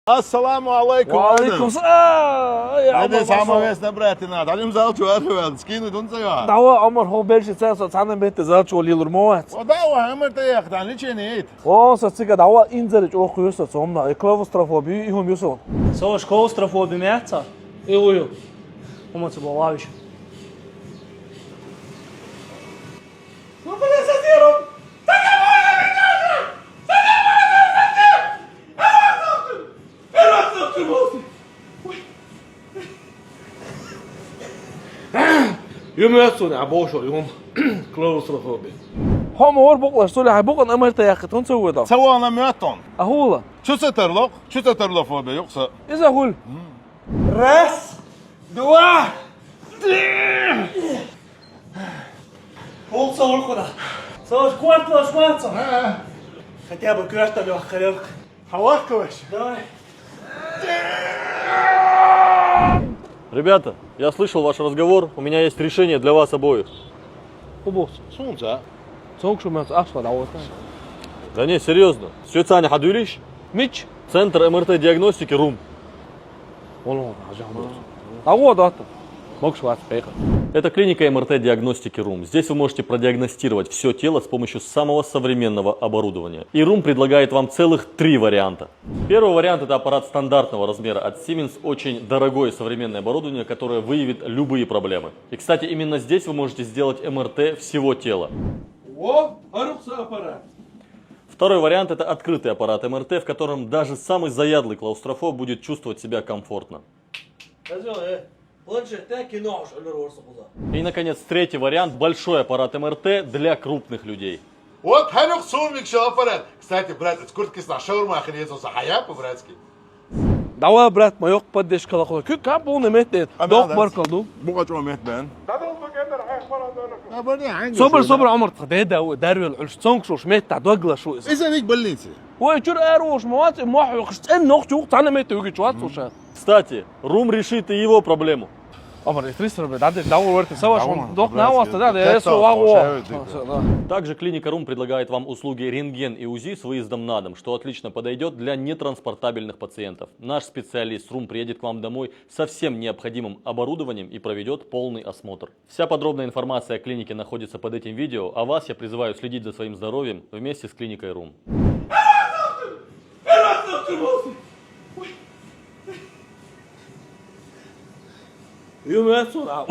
Assalamu alaikum. Валейкум салам. Hadi samo vesna bratina. Da ljum zalču arvel, skinu dunca ja. دعوة عمر هو بلش تسعة سنة بنت زارش ولي الرموات. Odawa hamar te yaktan ličenit. ساتسيكا دعوة إنزلج أو خيوسة صومنا كلاوستروفوبي هم يوصل. Zoals claustrofobie mjätsa. إيوه. Om se bolaviš. يوم يحصل عبوشة يوم كلاوستروفوبي. هم أول بقول سولي هاي بقول أمرت يا أخي تنسوي ده. Savana möton. أهولا. Şu satırlık fobi yoksa. إذا هول. Res. Dua. Olsa olkuna. Zoals kwartla schwarza. Хотя бы кверта легкая. Havakkoviş. Давай. Ребята, я слышал ваш разговор, у меня есть решение для вас обоих. خبوص. Sunca. صوك شو ما أصلا دعوة. Да не, серьезно. Светсаня Хадюрич, ميتش. Центр МРТ-диагностики РУМ. والله عجبني. دعوة ده. ماكش واحد بيخا. Это клиника МРТ-диагностики РУМ. Здесь вы можете продиагностировать все тело с помощью самого современного оборудования. И РУМ предлагает вам целых 3 варианта. Первый вариант — это аппарат стандартного размера от Siemens, очень дорогое современное оборудование, которое выявит любые проблемы. И, кстати, именно здесь вы можете сделать МРТ всего тела. Второй вариант — это открытый аппарат МРТ, в котором даже самый заядлый клаустрофоб будет чувствовать себя комфортно. И, наконец, третий вариант — большой аппарат МРТ для крупных людей. Вот харюк сумик шалфарат. Кстати, брат, сколько с нашего махрезу сахая по-братски. دعوة برات ما يقبضش كلا خلا كيف كابون متى دوق بركة دو Bu kaç met ben? صبر عمر ده داري العش صنك شو شمت تاع دوغلا شو İzle ilk bellinsi. هو شو اروش موات موح يخشت ان نوخ شو تعال متى يجي شو شو Кстати, РУМ решит и его проблему. عمر تريس ربع ده دور ورت سوا شو دوق ناوس ده اسو واو Также клиника РУМ предлагает вам услуги рентген и УЗИ с выездом на дом, что отлично подойдет для нетранспортабельных пациентов. Наш специалист РУМ приедет к вам домой со всем необходимым оборудованием и проведет полный осмотр. Вся подробная информация о клинике находится под этим видео, а вас я призываю следить за своим здоровьем вместе с клиникой РУМ. يوم يسور